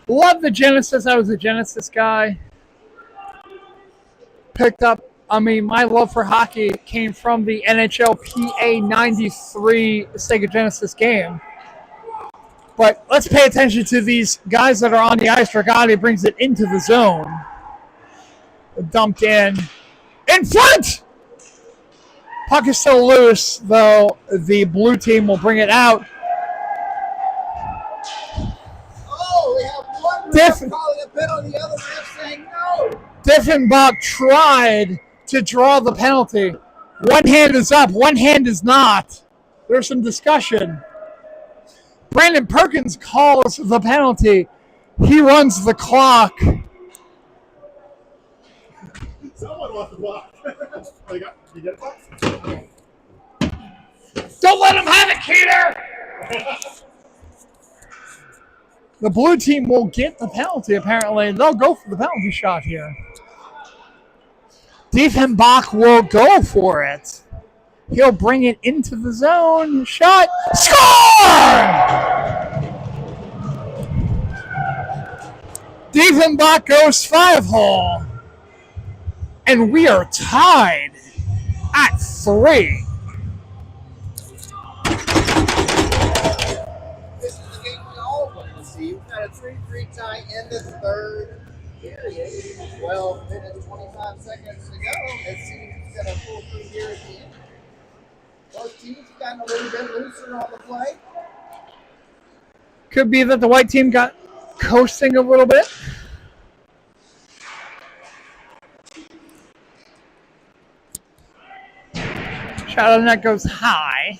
Speaker 1: Love the Genesis. I was a Genesis guy. Picked up, my love for hockey came from the NHL PA 93 Sega Genesis game. But let's pay attention to these guys that are on the ice. Dragati brings it into the zone. Dumped in front! Puck is still loose, though the blue team will bring it out.
Speaker 2: Oh, we have one ref calling a penalty, the other ref saying no.
Speaker 1: Diffenbach tried to draw the penalty. One hand is up, one hand is not. There's some discussion. Brandon Perkins calls the penalty. He runs the clock.
Speaker 3: Someone wants to block. You get it?
Speaker 1: Don't let him have it, Keeter! The blue team will get the penalty, apparently. They'll go for the penalty shot here. Diefenbach will go for it. He'll bring it into the zone. Shot. Score! Diefenbach goes 5-hole. And we are tied at 3.
Speaker 2: This is the game we all want to see. We've got a 3-3 tie in the third period. 12 minutes, 25 seconds to go. Let's see who's going to pull through here at the end. Both teams have gotten a little bit looser on the play.
Speaker 1: Could be that the white team got coasting a little bit. Shot on net goes high.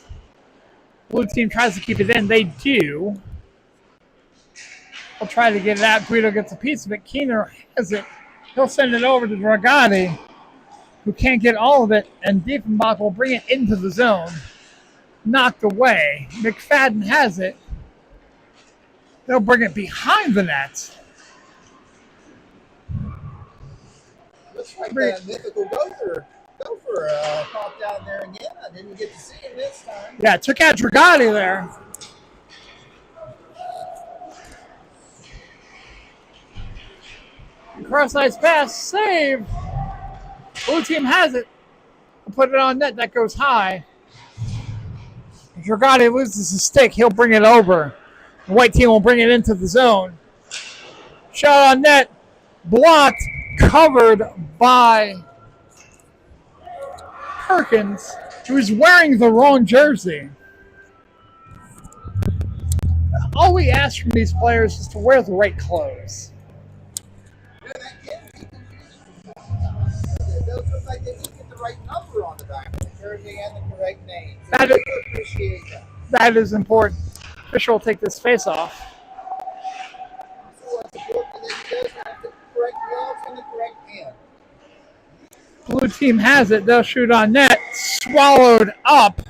Speaker 1: Blue team tries to keep it in. They do. I'll try to get it out. Guido gets a piece of it. Keener has it. He'll send it over to Dragati, who can't get all of it, and Diefenbach will bring it into the zone. Knocked away. McFadden has it. They'll bring it behind the net.
Speaker 2: Looks like that mythical gopher popped out there again. I didn't get to see him this time.
Speaker 1: Yeah, took out Dragati there. Cross ice pass, save. Blue team has it. We'll put it on net. That goes high. Dragati loses his stick. He'll bring it over. The white team will bring it into the zone. Shot on net. Blocked. Covered by Perkins, who is wearing the wrong jersey. All we ask from these players is to wear the right clothes.
Speaker 2: It does look like they didn't get the right number on the back of the jersey and the correct name. So
Speaker 1: That
Speaker 2: I
Speaker 1: is-
Speaker 2: appreciate that.
Speaker 1: That is important. Fisher will take this face off.
Speaker 2: So what's important is he does have the correct gloves and the correct hand.
Speaker 1: Blue team has it. They'll shoot on net. Swallowed up.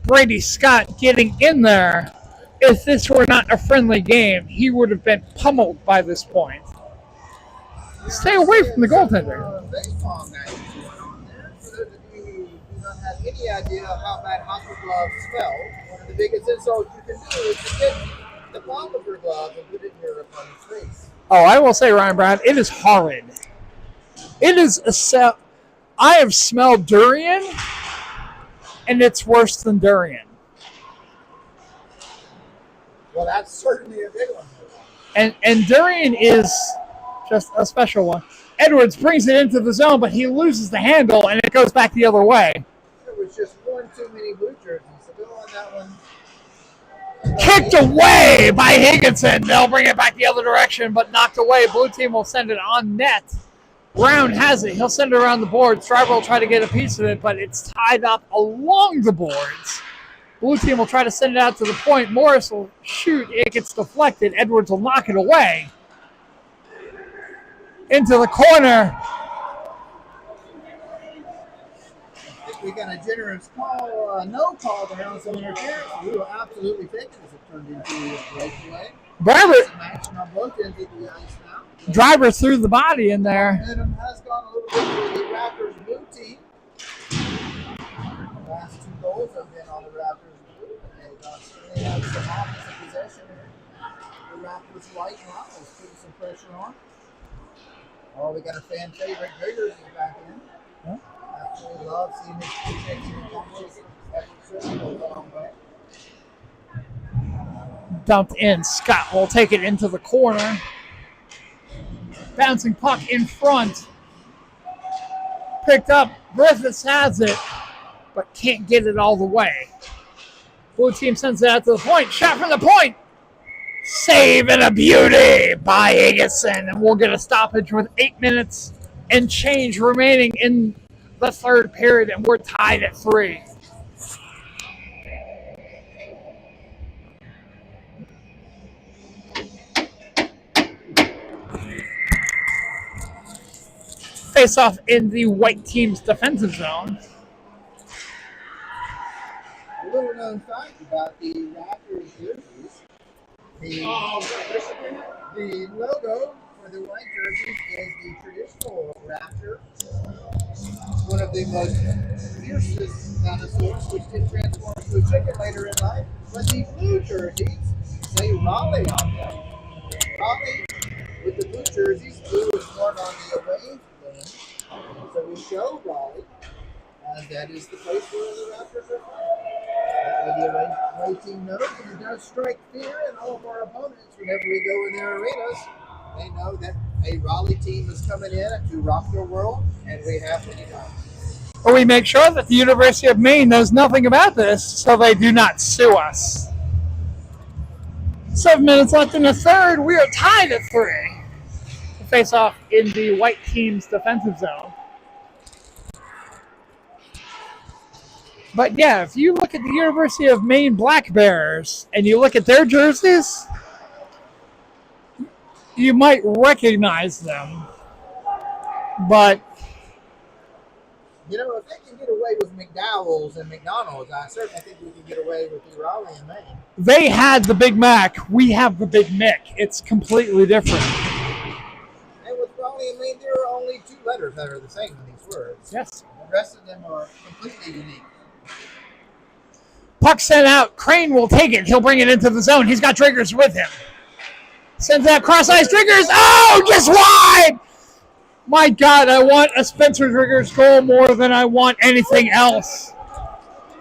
Speaker 1: Brady Scott getting in there. If this were not a friendly game, he would have been pummeled by this point. Stay away from the goaltender.
Speaker 2: Baseball night going on there. For those of you who do not have any idea of how bad hockey gloves smell, one of the biggest insults you can do is to get the palm of your glove and put it in your opponent's face.
Speaker 1: Oh, I will say, Ryan Brown, it is horrid. It is I have smelled durian, and it's worse than durian.
Speaker 2: Well, that's certainly a big one.
Speaker 1: And durian is just a special one. Edwards brings it into the zone, but he loses the handle, and it goes back the other way.
Speaker 2: There was just one too many blue jerseys. So go on that one.
Speaker 1: Kicked away by Higginson. They'll bring it back the other direction, but knocked away. Blue team will send it on net. Brown has it. He'll send it around the boards. Driver will try to get a piece of it, but it's tied up along the boards. Blue team will try to send it out to the point. Morris will shoot. It gets deflected. Edwards will knock it away. Into the corner.
Speaker 2: We got a generous call, no call there on some interference. We were absolutely taking as it turned into a breakaway. Action on both ends of the ice now.
Speaker 1: Driver threw the body in there.
Speaker 2: Momentum has gone a little bit to the Raptors blue team. The last 2 goals have been on the Raptors blue, and they have some offensive possession. The Raptors white now is putting some pressure on. Oh, we got a fan favorite. Griggers is back in.
Speaker 1: Huh?
Speaker 2: Absolutely love seeing his protection and efforts go a long way.
Speaker 1: Dumped in. Scott will take it into the corner. Bouncing puck in front. Picked up. Griffiths has it, but can't get it all the way. Blue team sends it out to the point. Shot from the point. Save and a beauty by Egerson. And we'll get a stoppage with 8 minutes and change remaining in the third period, and we're tied at 3. Face off in the white team's defensive zone.
Speaker 2: A little known fact about the Raptors jerseys. The logo for the white jerseys is the traditional Raptor. One of the most fiercest dinosaurs, which did transform to a chicken later in life. But the blue jerseys say Raleigh on them. Raleigh with the blue jerseys, blue is marked on the away end. So we show Raleigh, and that is the place where the Raptors are from. That way the away team knows, and it does strike fear in all of our opponents whenever we go in their arenas. They know that a Raleigh team is coming in to rock their world, and we have to deny.
Speaker 1: Or we make sure that the University of Maine knows nothing about this so they do not sue us. 7 minutes left in the third. We are tied at 3. Face off in the white team's defensive zone. But yeah, if you look at the University of Maine Black Bears and you look at their jerseys, you might recognize them. But
Speaker 2: you know, if they can get away with McDowell's and McDonald's, I certainly think we can get away with the Raleigh and Maine.
Speaker 1: They had the Big Mac. We have the Big Mick. It's completely different.
Speaker 2: And with Raleigh and Maine, there are only 2 letters that are the same in these words.
Speaker 1: Yes.
Speaker 2: The rest of them are completely unique.
Speaker 1: Puck sent out. Crane will take it. He'll bring it into the zone. He's got Driggers with him. Sends out cross-ice. Driggers. Oh, just wide. My God, I want a Spencer Driggers goal more than I want anything else.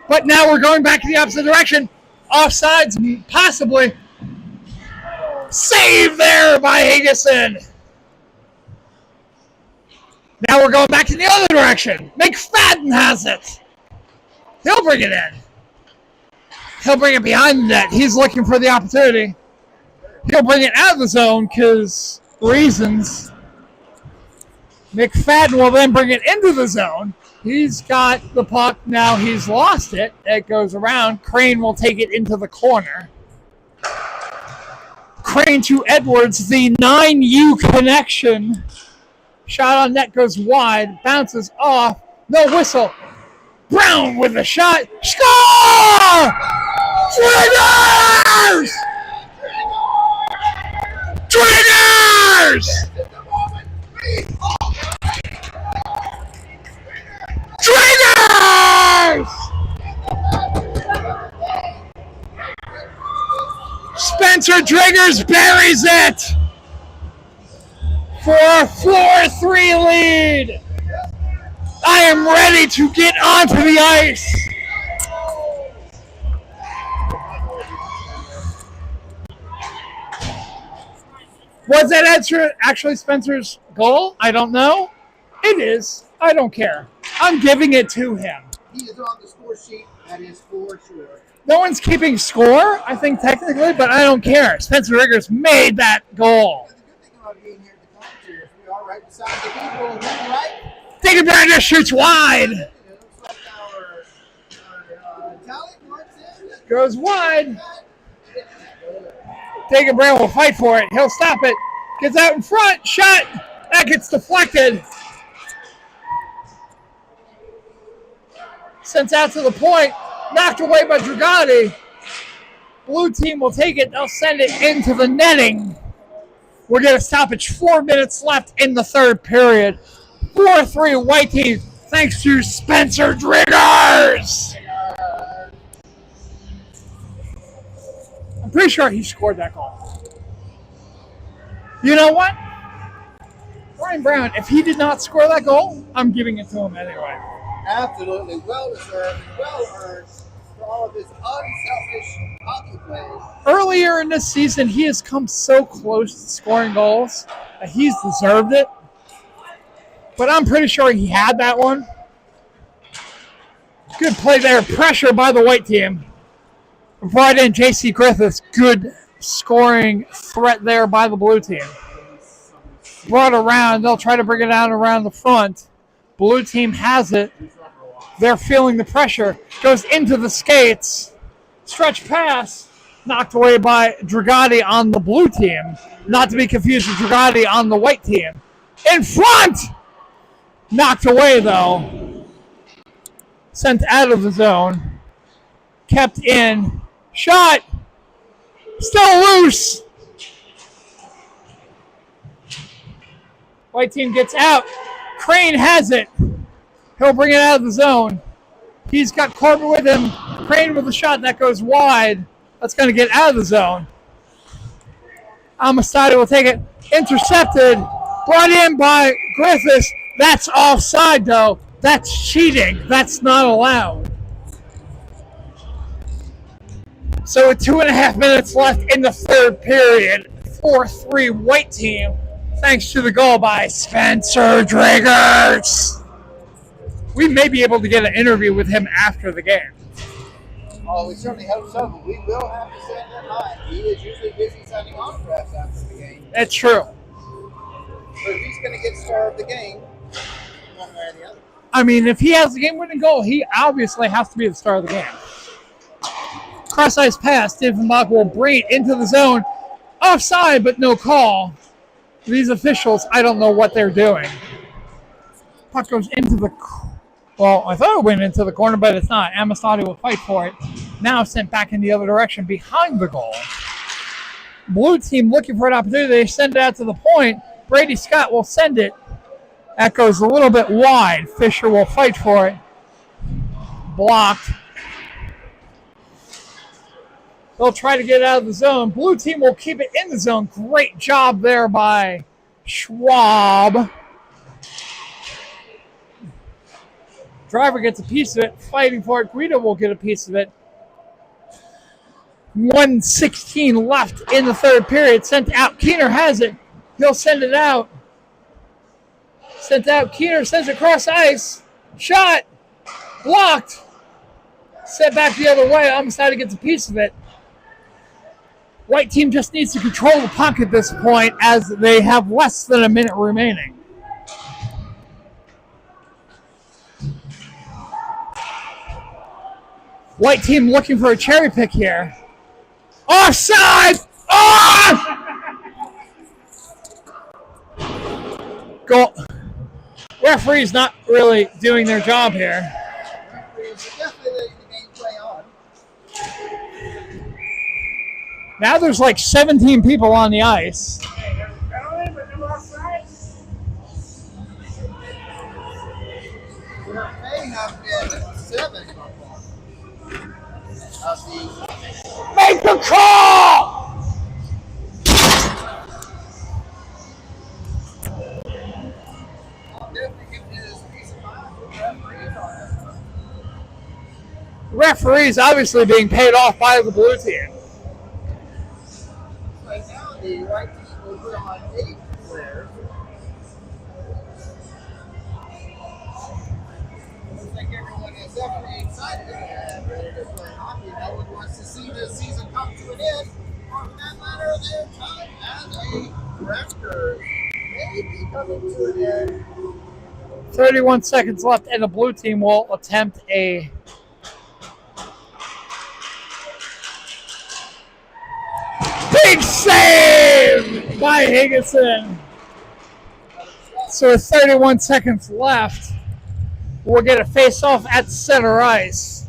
Speaker 1: But now we're going back in the opposite direction. Offsides, possibly. Save there by Hageson. Now we're going back in the other direction. McFadden has it. He'll bring it in. He'll bring it behind the net. He's looking for the opportunity. He'll bring it out of the zone because reasons. McFadden will then bring it into the zone. He's got the puck. Now he's lost it. It goes around. Crane will take it into the corner. Crane to Edwards. The 9U connection. Shot on net goes wide. Bounces off. No whistle. Brown with a shot. Score! Triggers! Triggers! Triggers! Spencer Triggers buries it for a 4-3 lead. I am ready to get onto the ice. Was that actually Spencer's goal? I don't know. It is. I don't care. I'm giving it to him.
Speaker 2: He is on the score sheet. That is for sure.
Speaker 1: No one's keeping score, I think, technically, but I don't care. Spencer Riggers made that goal.
Speaker 2: The good thing about being here at the commentary is we are right beside the people on the right.
Speaker 1: David Brandis shoots wide.
Speaker 2: It looks like our talent marks in.
Speaker 1: Goes wide. Dagan Brown will fight for it. He'll stop it. Gets out in front. Shot. That gets deflected. Sent out to the point. Knocked away by Dragati. Blue team will take it. They'll send it into the netting. We're going to stoppage. 4 minutes left in the third period. 4-3 white team thanks to Spencer Driggers. I'm pretty sure he scored that goal. You know what? Brian Brown, if he did not score that goal, I'm giving it to him anyway.
Speaker 2: Absolutely well deserved, well earned for all of his unselfish hockey play.
Speaker 1: Earlier in this season, he has come so close to scoring goals that he's deserved it. But I'm pretty sure he had that one. Good play there. Pressure by the white team. Brought in J.C. Griffiths. Good scoring threat there by the blue team. Brought around. They'll try to bring it out around the front. Blue team has it. They're feeling the pressure. Goes into the skates. Stretch pass. Knocked away by Dragati on the blue team. Not to be confused with Dragati on the white team. In front! Knocked away, though. Sent out of the zone. Kept in. Shot. Still loose. White team gets out. Crane has it. He'll bring it out of the zone. He's got Corbin with him. Crane with a shot that goes wide. That's going to get out of the zone. Amistadi will take it. Intercepted. Brought in by Griffiths. That's offside, though. That's cheating. That's not allowed. So with 2.5 minutes left in the third period, 4-3 white team, thanks to the goal by Spencer Driggers. We may be able to get an interview with him after the game.
Speaker 2: Oh, we certainly hope so, but we will have to send him on. He is usually busy signing autographs after the game.
Speaker 1: That's true.
Speaker 2: But he's going to get star of the game, one way or the other.
Speaker 1: I mean, if he has the game-winning goal, he obviously has to be the star of the game. Cross-ice pass. Diefenbach will bring it into the zone. Offside, but no call. These officials, I don't know what they're doing. Puck goes into the... Well, I thought it went into the corner, but it's not. Amistadi will fight for it. Now sent back in the other direction behind the goal. Blue team looking for an opportunity. They send it out to the point. Brady Scott will send it. That goes a little bit wide. Fisher will fight for it. Blocked. They'll try to get it out of the zone. Blue team will keep it in the zone. Great job there by Schwab. Driver gets a piece of it. Fighting for it. Guido will get a piece of it. 1:16 left in the third period. Sent out. Keener has it. He'll send it out. Sent out. Keener sends it across ice. Shot. Blocked. Sent back the other way. Amistadi gets a piece of it. White team just needs to control the puck at this point as they have less than a minute remaining. White team looking for a cherry pick here. Offside! Goal. Referee's not really doing their job here.
Speaker 2: Referees are definitely letting the game play on.
Speaker 1: Now there's like 17 people on the ice.
Speaker 3: Penalty, but no offside.
Speaker 2: There may have been 7 of the...
Speaker 1: Make the call!
Speaker 2: I'll definitely give you this piece of mind for referees on this one.
Speaker 1: Referees obviously being paid off by the blue team.
Speaker 2: Right now, the white team will put on 8 players. Looks like everyone is definitely excited and ready to play hockey. No one wants to see this season come to an end. Or for that matter, their time as a Raptors may be coming to an end.
Speaker 1: 31 seconds left, and the blue team will attempt a Big save by Higginson. So with 31 seconds left, we'll get a face-off at center ice.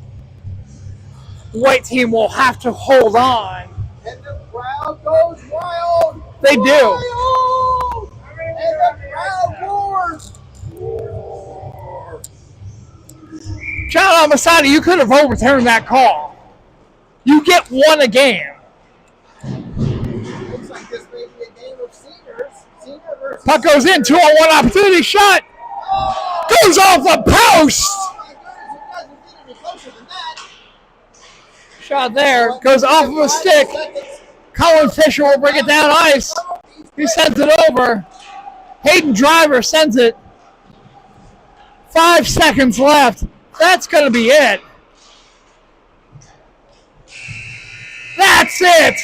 Speaker 1: White team will have to hold on.
Speaker 2: And the crowd goes wild.
Speaker 1: They do.
Speaker 2: Wild! And the crowd roars.
Speaker 1: John Almasadi, you could have overturned that call. You get one a game.
Speaker 2: Looks like this may be a game of seniors. Senior versus
Speaker 1: Puck goes in, 2-on-1 opportunity shot. Goes off the post.
Speaker 2: Oh my goodness, you guys didn't get any closer than that.
Speaker 1: Shot there, goes off of a stick. Colin Fisher will bring it down ice. He sends it over. Hayden Driver sends it. 5 seconds left. That's going to be it. That's it.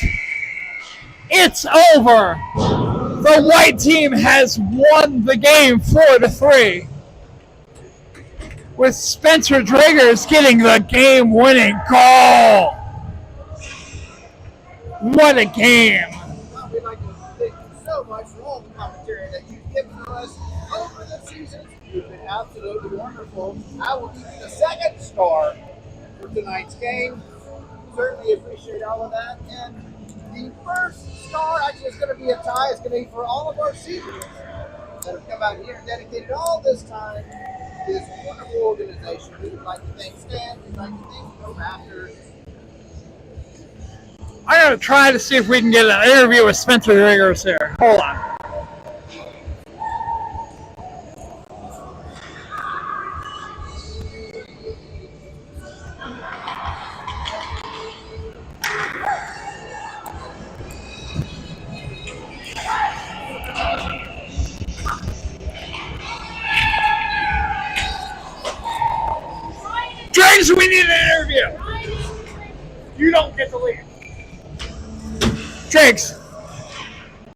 Speaker 1: It's over. The white team has won the game 4-3. With Spencer Driggers getting the game-winning goal. What a game.
Speaker 2: We'd like to thank you so much for all the commentary that you've given us over the season. You've been absolutely wonderful. I will give you the second star for tonight's game. Certainly appreciate all of that. And the first star, actually, is going to be a tie. It's going to be for all of our seniors that have come out here and dedicated all this time to this wonderful organization. We would like to thank Stan. We'd like to thank the Raptors.
Speaker 1: I'm going to try to see if we can get an interview with Spencer Driggers here. Hold on. Driggs, we need an interview. You don't get to leave. Driggs,